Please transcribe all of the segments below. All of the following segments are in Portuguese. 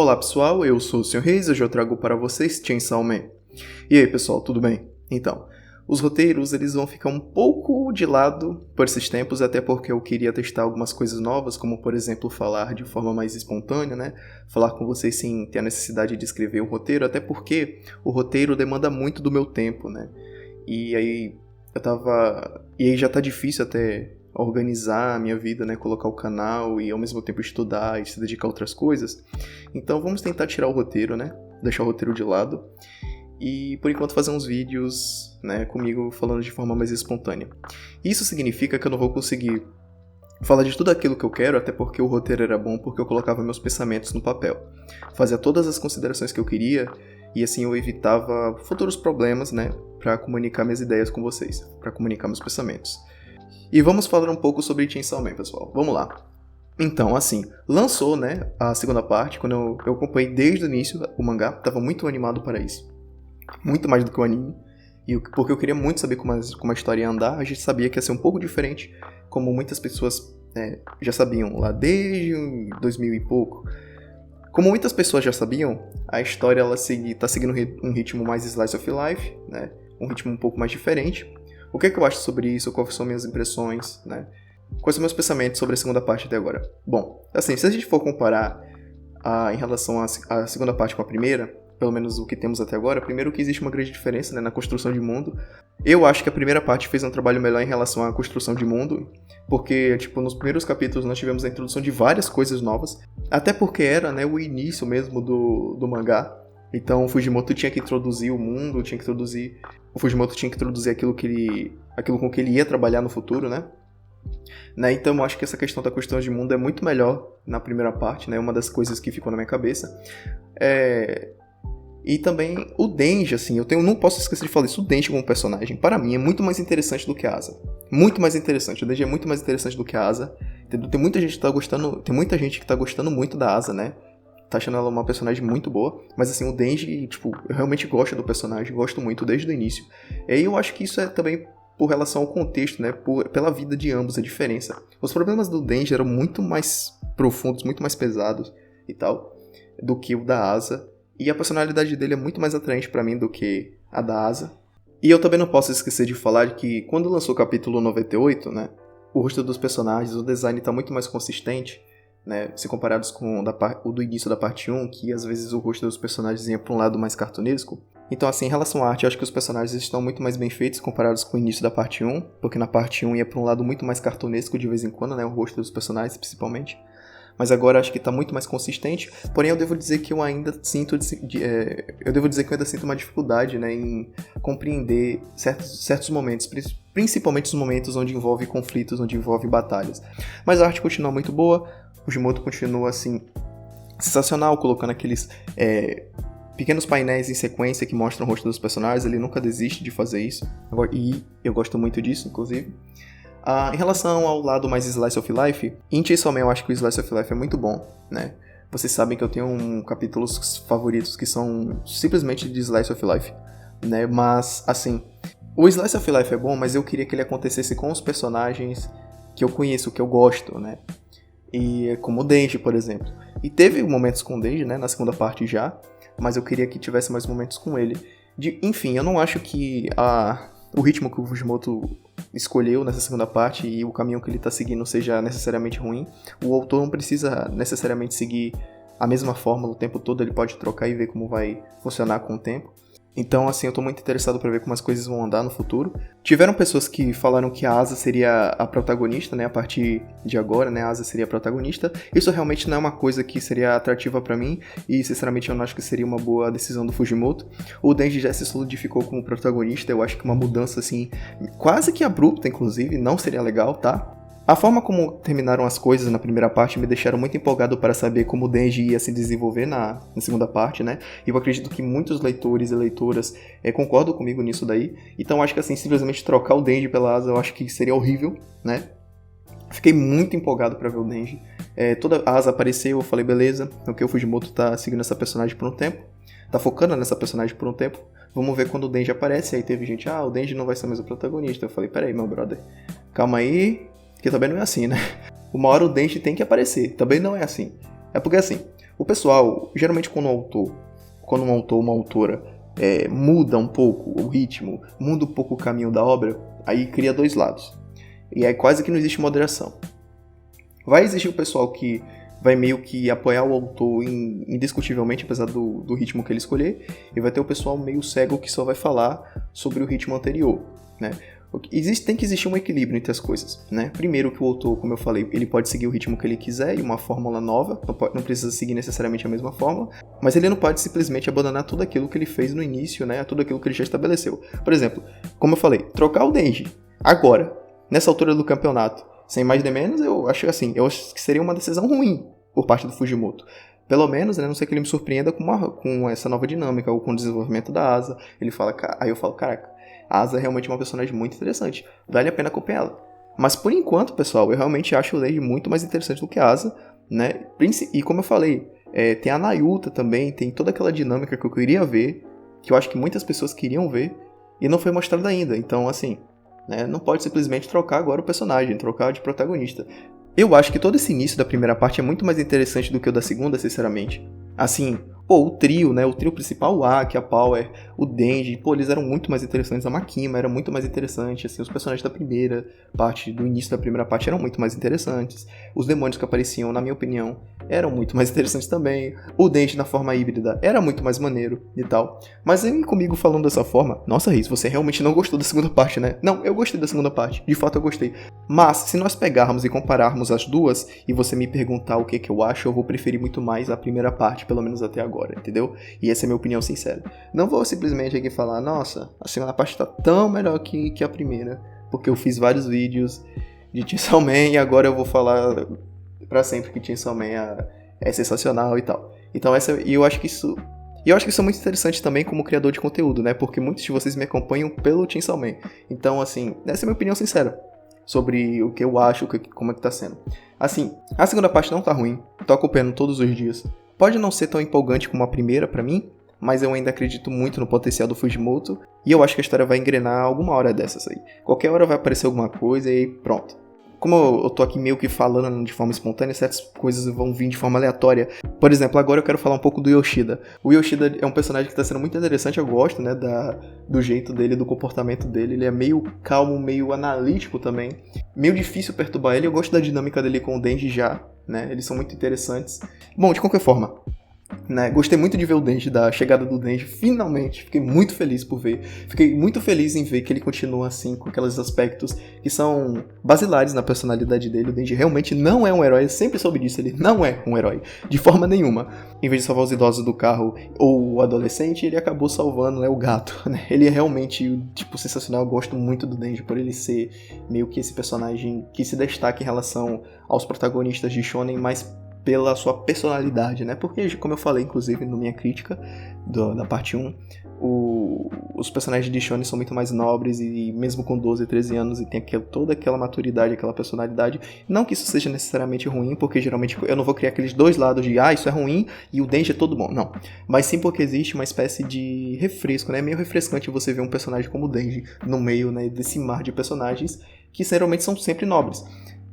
Olá pessoal, eu sou o Sr. Reis e hoje eu trago para vocês Chainsaw Man. E aí pessoal, tudo bem? Então, os roteiros eles vão ficar um pouco de lado por esses tempos, até porque eu queria testar algumas coisas novas, como por exemplo falar de forma mais espontânea, né? Falar com vocês sem ter a necessidade de escrever um roteiro, até porque o roteiro demanda muito do meu tempo, né? E aí já tá difícil até organizar a minha vida, né, colocar o canal e ao mesmo tempo estudar e se dedicar a outras coisas. Então vamos tentar tirar o roteiro, né, deixar o roteiro de lado e por enquanto fazer uns vídeos, né, comigo falando de forma mais espontânea. Isso significa que eu não vou conseguir falar de tudo aquilo que eu quero, até porque o roteiro era bom porque eu colocava meus pensamentos no papel. Fazia todas as considerações que eu queria e assim eu evitava futuros problemas, né, para comunicar minhas ideias com vocês, para comunicar meus pensamentos. E vamos falar um pouco sobre Chainsaw Man, pessoal. Vamos lá. Então, assim, lançou, né, a segunda parte, quando eu acompanhei desde o início o mangá, tava muito animado para isso. Muito mais do que o anime. Porque eu queria muito saber como a história ia andar, a gente sabia que ia ser um pouco diferente, como muitas pessoas já sabiam lá desde 2000 e pouco. Como muitas pessoas já sabiam, a história ela tá seguindo um ritmo mais slice of life, né, um ritmo um pouco mais diferente. O que eu acho sobre isso? Quais são minhas impressões, né? Quais são meus pensamentos sobre a segunda parte até agora? Bom, assim, se a gente for comparar em relação à segunda parte com a primeira, pelo menos o que temos até agora, primeiro que existe uma grande diferença, né, na construção de mundo. Eu acho que a primeira parte fez um trabalho melhor em relação à construção de mundo, porque, tipo, nos primeiros capítulos nós tivemos a introdução de várias coisas novas, até porque era, né, o início mesmo do mangá. Então o Fujimoto tinha que introduzir o mundo, o Fujimoto tinha que introduzir aquilo com que ele ia trabalhar no futuro, né? Então eu acho que essa questão da construção de mundo é muito melhor na primeira parte, né? Uma das coisas que ficou na minha cabeça. E também o Denji, assim, não posso esquecer de falar isso, o Denji como personagem, para mim, é muito mais interessante do que a Asa. Muito mais interessante, o Denji é muito mais interessante do que a Asa. Tem muita gente que tá gostando muito da Asa, né? Tá achando ela uma personagem muito boa, mas assim, o Denji, tipo, eu realmente gosto do personagem, gosto muito desde o início. E aí eu acho que isso é também por relação ao contexto, né, pela vida de ambos, a diferença. Os problemas do Denji eram muito mais profundos, muito mais pesados e tal, do que o da Asa, e a personalidade dele é muito mais atraente pra mim do que a da Asa. E eu também não posso esquecer de falar que quando lançou o capítulo 98, né, o rosto dos personagens, o design tá muito mais consistente, né, se comparados com o do início da parte 1, que às vezes o rosto dos personagens ia para um lado mais cartunesco. Então, assim, em relação à arte, eu acho que os personagens estão muito mais bem feitos comparados com o início da parte 1, porque na parte 1 ia para um lado muito mais cartunesco de vez em quando, né, o rosto dos personagens principalmente. Mas agora acho que está muito mais consistente, porém eu devo dizer que eu ainda sinto uma dificuldade, né, em compreender certos momentos, principalmente os momentos onde envolve conflitos, onde envolve batalhas. Mas a arte continua muito boa, o Fujimoto continua, assim, sensacional, colocando aqueles pequenos painéis em sequência que mostram o rosto dos personagens, ele nunca desiste de fazer isso, e eu gosto muito disso, inclusive. Em relação ao lado mais Slice of Life, em Chainsaw Man eu acho que o Slice of Life é muito bom, né? Vocês sabem que eu tenho capítulos favoritos que são simplesmente de Slice of Life, né? Mas, assim, o Slice of Life é bom, mas eu queria que ele acontecesse com os personagens que eu conheço, que eu gosto, né? E como o Denji, por exemplo. E teve momentos com o Denji, né, na segunda parte já, mas eu queria que tivesse mais momentos com ele. Enfim, eu não acho que o ritmo que o Fujimoto escolheu nessa segunda parte e o caminho que ele está seguindo seja necessariamente ruim. O autor não precisa necessariamente seguir a mesma fórmula o tempo todo, ele pode trocar e ver como vai funcionar com o tempo. Então, assim, eu tô muito interessado pra ver como as coisas vão andar no futuro. Tiveram pessoas que falaram que a Asa seria a protagonista, né, a partir de agora, né, a Asa seria a protagonista. Isso realmente não é uma coisa que seria atrativa pra mim, e sinceramente eu não acho que seria uma boa decisão do Fujimoto. O Denji já se solidificou como protagonista, eu acho que uma mudança, assim, quase que abrupta, inclusive, não seria legal, tá? A forma como terminaram as coisas na primeira parte me deixaram muito empolgado para saber como o Denji ia se desenvolver na segunda parte, né? E eu acredito que muitos leitores e leitoras concordam comigo nisso daí. Então acho que assim, simplesmente trocar o Denji pela Asa eu acho que seria horrível, né? Fiquei muito empolgado para ver o Denji. Toda a Asa apareceu, eu falei, beleza, o Fujimoto tá seguindo essa personagem por um tempo. Tá focando nessa personagem por um tempo. Vamos ver quando o Denji aparece. Aí teve gente, o Denji não vai ser mais o protagonista. Eu falei, peraí, meu brother, calma aí, que também não é assim, né? Uma hora o Denji tem que aparecer, também não é assim. É porque assim, O pessoal, geralmente quando um autor, uma autora, muda um pouco o ritmo, muda um pouco o caminho da obra, aí cria dois lados. E aí quase que não existe moderação. Vai existir o pessoal que vai meio que apoiar o autor indiscutivelmente, apesar do ritmo que ele escolher, e vai ter o pessoal meio cego que só vai falar sobre o ritmo anterior, né? Tem que existir um equilíbrio entre as coisas, né? Primeiro que o autor, como eu falei, ele pode seguir o ritmo que ele quiser e uma fórmula nova, não precisa seguir necessariamente a mesma fórmula, mas ele não pode simplesmente abandonar tudo aquilo que ele fez no início, né? Tudo aquilo que ele já estabeleceu. Por exemplo, como eu falei, trocar o Denji agora, nessa altura do campeonato, sem mais nem menos, eu acho que seria uma decisão ruim por parte do Fujimoto. Pelo menos, né, a não ser que ele me surpreenda com essa nova dinâmica, ou com o desenvolvimento da Asa. Aí eu falo, caraca, a Asa é realmente uma personagem muito interessante, vale a pena acompanhar ela. Mas por enquanto, pessoal, eu realmente acho o Denji muito mais interessante do que a Asa, né? E como eu falei, tem a Nayuta também, tem toda aquela dinâmica que eu queria ver, que eu acho que muitas pessoas queriam ver, e não foi mostrada ainda. Então, assim, né, não pode simplesmente trocar agora o personagem, trocar de protagonista. Eu acho que todo esse início da primeira parte é muito mais interessante do que o da segunda, sinceramente. Assim, o trio, né? O trio principal, o Aki, a Power, o Denji, eles eram muito mais interessantes. A Makima era muito mais interessante, assim, os personagens da primeira parte, do início da primeira parte eram muito mais interessantes. Os demônios que apareciam, na minha opinião, eram muito mais interessantes também. O Denji na forma híbrida era muito mais maneiro e tal. Mas aí comigo falando dessa forma, nossa, Riz, você realmente não gostou da segunda parte, né? Não, eu gostei da segunda parte, de fato eu gostei. Mas, se nós pegarmos e compararmos as duas, e você me perguntar o que eu acho, eu vou preferir muito mais a primeira parte, pelo menos até agora, entendeu? E essa é a minha opinião sincera. Não vou simplesmente aqui falar, nossa, a segunda parte tá tão melhor que a primeira, porque eu fiz vários vídeos de Chainsaw Man e agora eu vou falar pra sempre que Chainsaw Man é sensacional e tal. Então eu acho que isso é muito interessante também como criador de conteúdo, né? Porque muitos de vocês me acompanham pelo Chainsaw Man. Então, assim, essa é a minha opinião sincera sobre o que eu acho, como é que tá sendo. Assim, a segunda parte não tá ruim, tô acompanhando todos os dias. Pode não ser tão empolgante como a primeira pra mim, mas eu ainda acredito muito no potencial do Fujimoto, e eu acho que a história vai engrenar alguma hora dessas aí. Qualquer hora vai aparecer alguma coisa e pronto. Como eu tô aqui meio que falando de forma espontânea, certas coisas vão vir de forma aleatória. Por exemplo, agora eu quero falar um pouco do Yoshida. O Yoshida é um personagem que tá sendo muito interessante, eu gosto, né, do jeito dele, do comportamento dele. Ele é meio calmo, meio analítico também. Meio difícil perturbar ele, eu gosto da dinâmica dele com o Denji já, né, eles são muito interessantes. Bom, de qualquer forma, né, gostei muito de ver o Denji, da chegada do Denji, finalmente, fiquei muito feliz por ver, fiquei muito feliz em ver que ele continua assim, com aqueles aspectos que são basilares na personalidade dele. O Denji realmente não é um herói, eu sempre soube disso, ele não é um herói, de forma nenhuma. Em vez de salvar os idosos do carro ou o adolescente, ele acabou salvando, né, o gato, né, ele é realmente, tipo, sensacional. Eu gosto muito do Denji por ele ser meio que esse personagem que se destaca em relação aos protagonistas de Shonen, mas pela sua personalidade, né? Porque, como eu falei, inclusive, na minha crítica da parte 1, os personagens de Shonen são muito mais nobres e mesmo com 12, 13 anos e tem toda aquela maturidade, aquela personalidade. Não que isso seja necessariamente ruim, porque geralmente eu não vou criar aqueles dois lados de isso é ruim e o Denji é todo bom, não. Mas sim porque existe uma espécie de refresco, né? É meio refrescante você ver um personagem como o Denji no meio, né, desse mar de personagens que geralmente são sempre nobres.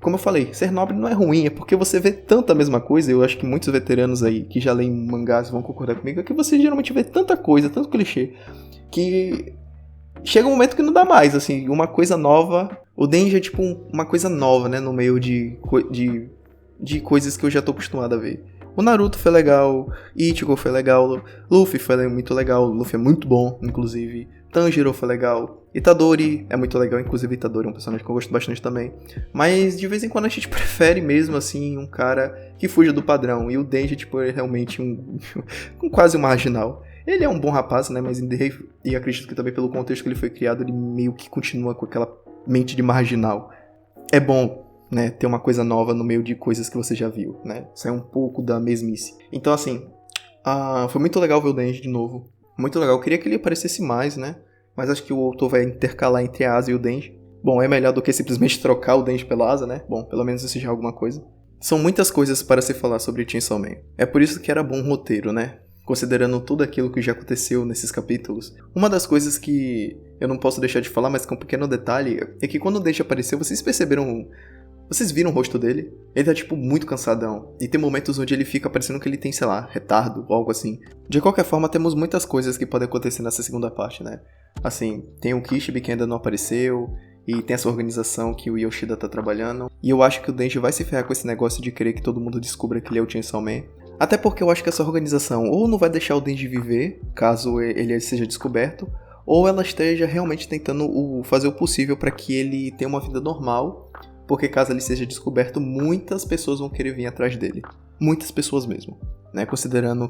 Como eu falei, ser nobre não é ruim, é porque você vê tanta mesma coisa. Eu acho que muitos veteranos aí que já leem mangás vão concordar comigo, é que você geralmente vê tanta coisa, tanto clichê, que chega um momento que não dá mais, assim, uma coisa nova. O Denji é tipo uma coisa nova, né, no meio de coisas que eu já tô acostumado a ver. O Naruto foi legal, Ichigo foi legal, Luffy foi muito legal, Luffy é muito bom, inclusive, Tanjiro foi legal, Itadori é muito legal, inclusive Itadori é um personagem que eu gosto bastante também, mas de vez em quando a gente prefere mesmo, assim, um cara que fuja do padrão, e o Denji, tipo, é realmente quase um marginal. Ele é um bom rapaz, né, mas e acredito que também pelo contexto que ele foi criado, ele meio que continua com aquela mente de marginal. É bom, né, ter uma coisa nova no meio de coisas que você já viu, né, sair um pouco da mesmice. Então, assim, foi muito legal ver o Denji de novo, muito legal. Eu queria que ele aparecesse mais, né, mas acho que o autor vai intercalar entre a Asa e o Denji. Bom, é melhor do que simplesmente trocar o Denji pela Asa, né, bom, pelo menos isso já é alguma coisa. São muitas coisas para se falar sobre Chainsaw Man. É por isso que era bom roteiro, né, considerando tudo aquilo que já aconteceu nesses capítulos. Uma das coisas que eu não posso deixar de falar, mas que é um pequeno detalhe, é que quando o Denji apareceu, vocês perceberam Vocês viram o rosto dele? Ele tá, tipo, muito cansadão. E tem momentos onde ele fica parecendo que ele tem, sei lá, retardo ou algo assim. De qualquer forma, temos muitas coisas que podem acontecer nessa segunda parte, né? Assim, tem o Kishibe que ainda não apareceu, e tem essa organização que o Yoshida tá trabalhando. E eu acho que o Denji vai se ferrar com esse negócio de querer que todo mundo descubra que ele é o Chainsaw Man. Até porque eu acho que essa organização ou não vai deixar o Denji viver, caso ele seja descoberto, ou ela esteja realmente tentando fazer o possível para que ele tenha uma vida normal, porque caso ele seja descoberto, muitas pessoas vão querer vir atrás dele. Muitas pessoas mesmo, né? Considerando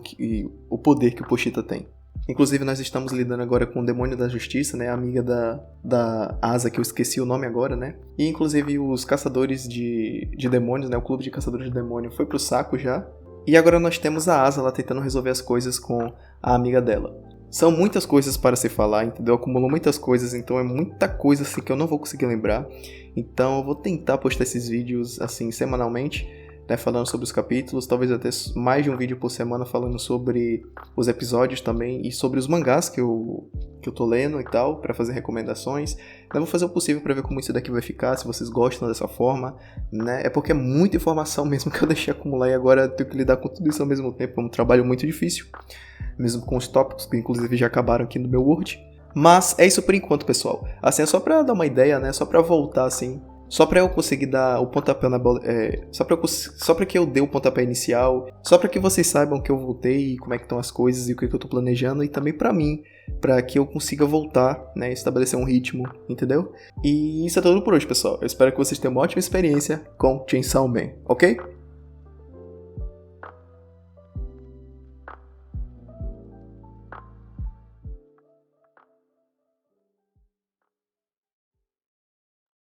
o poder que o Pochita tem. Inclusive, nós estamos lidando agora com o Demônio da Justiça, né? A amiga da Asa, que eu esqueci o nome agora, né? E, inclusive, os caçadores de demônios, né? O clube de caçadores de demônio foi pro saco já. E agora nós temos a Asa lá tentando resolver as coisas com a amiga dela. São muitas coisas para se falar, entendeu? Acumulou muitas coisas, então é muita coisa assim que eu não vou conseguir lembrar. Então eu vou tentar postar esses vídeos assim semanalmente, né, falando sobre os capítulos, talvez até mais de um vídeo por semana falando sobre os episódios também e sobre os mangás que eu tô lendo e tal, para fazer recomendações. Eu vou fazer o possível para ver como isso daqui vai ficar, se vocês gostam dessa forma, né? É porque é muita informação mesmo que eu deixei acumular e agora eu tenho que lidar com tudo isso ao mesmo tempo, é um trabalho muito difícil, mesmo com os tópicos que inclusive já acabaram aqui no meu Word. Mas é isso por enquanto, pessoal. Assim, é só pra dar uma ideia, né? Só pra voltar, assim. Só pra eu conseguir dar o pontapé na bola. Só pra que eu dê o pontapé inicial. Só pra que vocês saibam que eu voltei e como é que estão as coisas e o que eu tô planejando. E também pra mim. Pra que eu consiga voltar, né? Estabelecer um ritmo, entendeu? E isso é tudo por hoje, pessoal. Eu espero que vocês tenham uma ótima experiência com Chainsaw Man, ok?